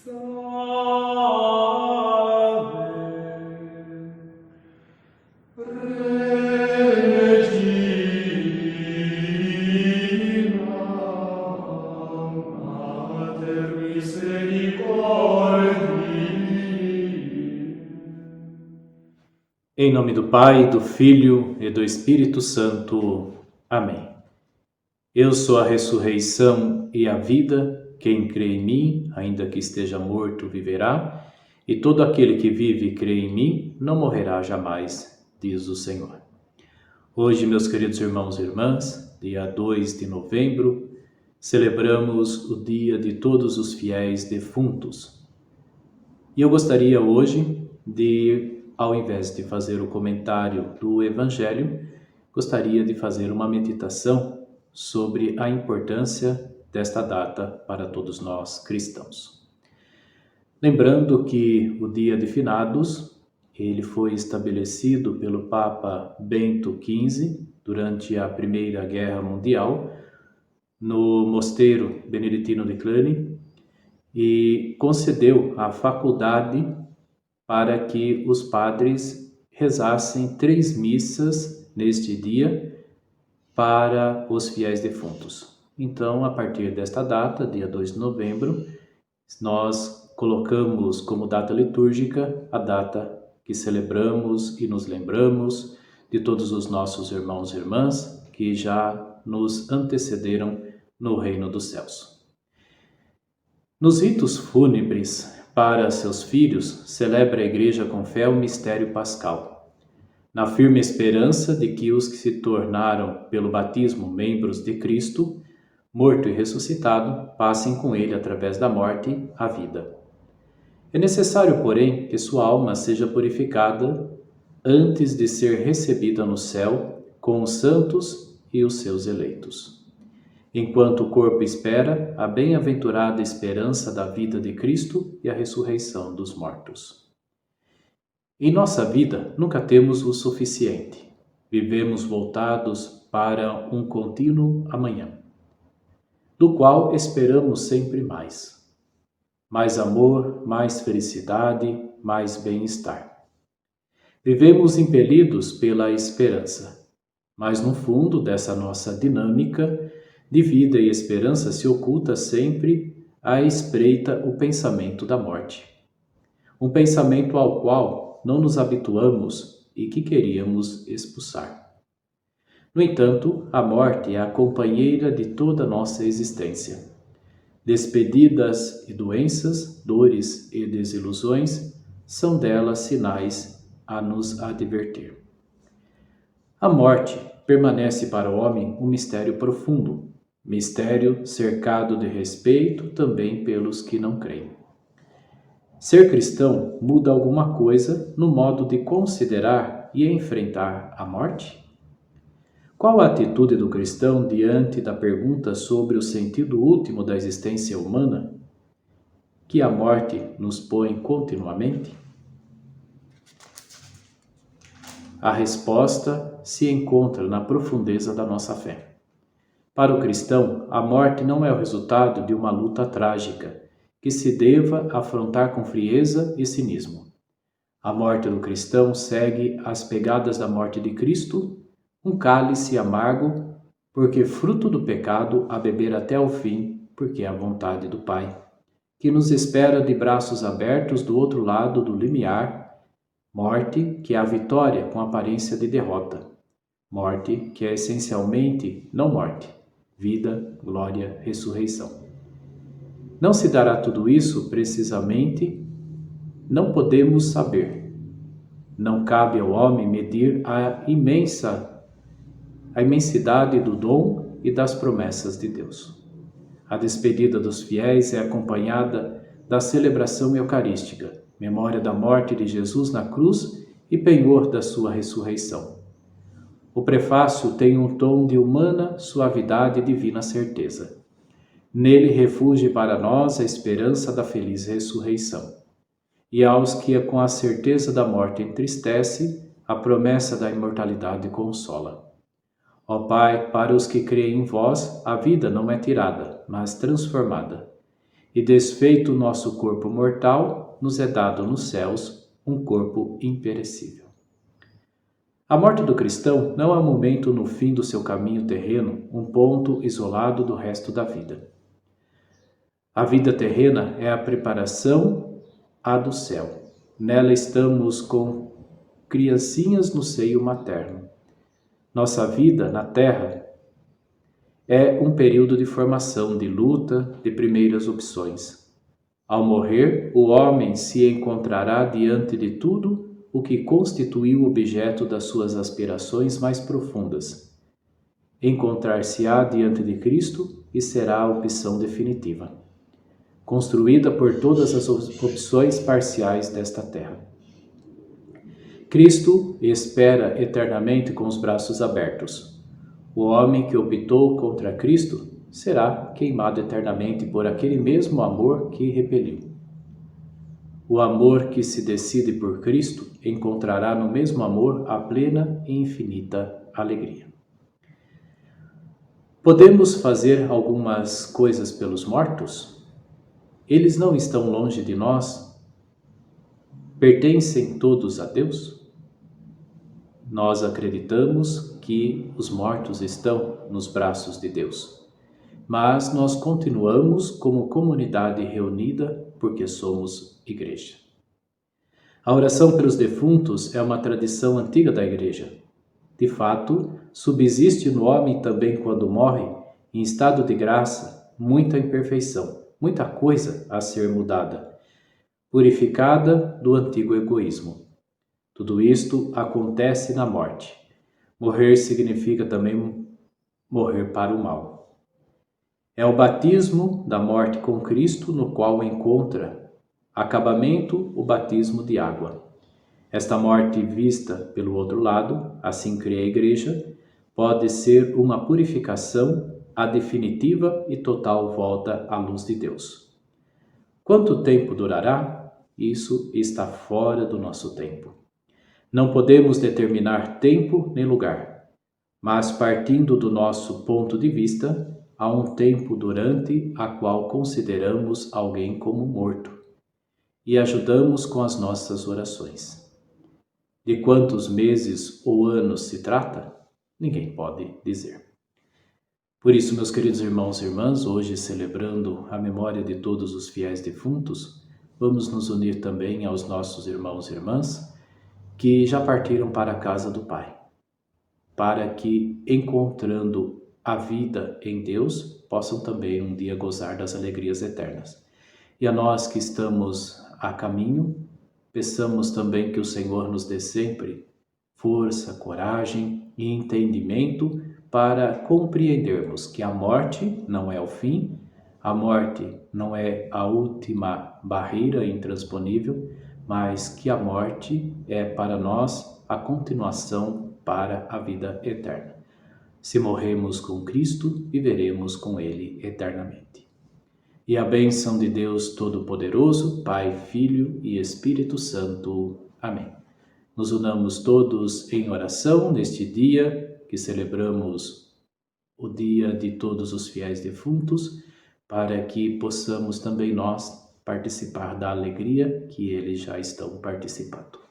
Em nome do Pai, do Filho e do Espírito Santo. Amém. Eu sou a ressurreição e a vida. Quem crê em mim, ainda que esteja morto, viverá. E todo aquele que vive e crê em mim, não morrerá jamais, diz o Senhor. Hoje, meus queridos irmãos e irmãs, dia 2 de novembro, celebramos o dia de todos os fiéis defuntos. E eu gostaria hoje de, ao invés de fazer o comentário do Evangelho, gostaria de fazer uma meditação sobre a importância desta data para todos nós cristãos. Lembrando que o dia de finados, ele foi estabelecido pelo Papa Bento XV durante a Primeira Guerra Mundial, no mosteiro beneditino de Cluny, e concedeu a faculdade para que os padres rezassem 3 missas neste dia para os fiéis defuntos. Então, a partir desta data, dia 2 de novembro, nós colocamos como data litúrgica a data que celebramos e nos lembramos de todos os nossos irmãos e irmãs que já nos antecederam no reino dos céus. Nos ritos fúnebres para seus filhos, celebra a Igreja com fé o mistério pascal, na firme esperança de que os que se tornaram pelo batismo membros de Cristo, morto e ressuscitado, passem com ele através da morte à vida. É necessário, porém, que sua alma seja purificada antes de ser recebida no céu com os santos e os seus eleitos. Enquanto o corpo espera a bem-aventurada esperança da vida de Cristo e a ressurreição dos mortos. Em nossa vida, nunca temos o suficiente. Vivemos voltados para um contínuo amanhã, do qual esperamos sempre mais. Mais amor, mais felicidade, mais bem-estar. Vivemos impelidos pela esperança, mas no fundo dessa nossa dinâmica de vida e esperança se oculta sempre à espreita o pensamento da morte. Um pensamento ao qual não nos habituamos e que queríamos expulsar. No entanto, a morte é a companheira de toda a nossa existência. Despedidas e doenças, dores e desilusões, são delas sinais a nos advertir. A morte permanece para o homem um mistério profundo, mistério cercado de respeito também pelos que não creem. Ser cristão muda alguma coisa no modo de considerar e enfrentar a morte? Qual a atitude do cristão diante da pergunta sobre o sentido último da existência humana, que a morte nos põe continuamente? A resposta se encontra na profundeza da nossa fé. Para o cristão, a morte não é o resultado de uma luta trágica, que se deva afrontar com frieza e cinismo. A morte do cristão segue as pegadas da morte de Cristo, um cálice amargo, porque fruto do pecado, a beber até o fim, porque é a vontade do Pai, que nos espera de braços abertos do outro lado do limiar, morte que é a vitória com aparência de derrota, morte que é essencialmente não morte, vida, glória, ressurreição. Não se dará tudo isso precisamente? Não podemos saber. Não cabe ao homem medir a imensidade do dom e das promessas de Deus. A despedida dos fiéis é acompanhada da celebração eucarística, memória da morte de Jesus na cruz e penhor da sua ressurreição. O prefácio tem um tom de humana suavidade e divina certeza. Nele refugie para nós a esperança da feliz ressurreição. E aos que com a certeza da morte entristece, a promessa da imortalidade consola. Ó Pai, para os que creem em vós, a vida não é tirada, mas transformada. e desfeito o nosso corpo mortal, nos é dado nos céus um corpo imperecível. A morte do cristão não é um momento no fim do seu caminho terreno, um ponto isolado do resto da vida. A vida terrena é a preparação à do céu. Nela estamos com criancinhas no seio materno. Nossa vida na terra é um período de formação, de luta, de primeiras opções. Ao morrer, o homem se encontrará diante de tudo o que constituiu o objeto das suas aspirações mais profundas. Encontrar-se-á diante de Cristo e será a opção definitiva, construída por todas as opções parciais desta terra. Cristo espera eternamente com os braços abertos. O homem que optou contra Cristo será queimado eternamente por aquele mesmo amor que repeliu. O amor que se decide por Cristo encontrará no mesmo amor a plena e infinita alegria. Podemos fazer algumas coisas pelos mortos? Eles não estão longe de nós? Pertencem todos a Deus? Nós acreditamos que os mortos estão nos braços de Deus, mas nós continuamos como comunidade reunida porque somos igreja. A oração pelos defuntos é uma tradição antiga da igreja. De fato, subsiste no homem também quando morre, em estado de graça, muita imperfeição, muita coisa a ser mudada, purificada do antigo egoísmo. Tudo isto acontece na morte. Morrer significa também morrer para o mal. É o batismo da morte com Cristo no qual encontra acabamento o batismo de água. Esta morte vista pelo outro lado, assim crê a Igreja, pode ser uma purificação, a definitiva e total volta à luz de Deus. Quanto tempo durará? Isso está fora do nosso tempo. Não podemos determinar tempo nem lugar, mas partindo do nosso ponto de vista, há um tempo durante a qual consideramos alguém como morto e ajudamos com as nossas orações. De quantos meses ou anos se trata? Ninguém pode dizer. Por isso, meus queridos irmãos e irmãs, hoje celebrando a memória de todos os fiéis defuntos, vamos nos unir também aos nossos irmãos e irmãs que já partiram para a casa do Pai, para que, encontrando a vida em Deus, possam também um dia gozar das alegrias eternas. E a nós que estamos a caminho, peçamos também que o Senhor nos dê sempre força, coragem e entendimento para compreendermos que a morte não é o fim, a morte não é a última barreira intransponível, mas que a morte é para nós a continuação para a vida eterna. Se morremos com Cristo, viveremos com Ele eternamente. E a bênção de Deus Todo-Poderoso, Pai, Filho e Espírito Santo. Amém. Nos unamos todos em oração neste dia que celebramos o dia de todos os fiéis defuntos, para que possamos também nós participar da alegria que eles já estão participando.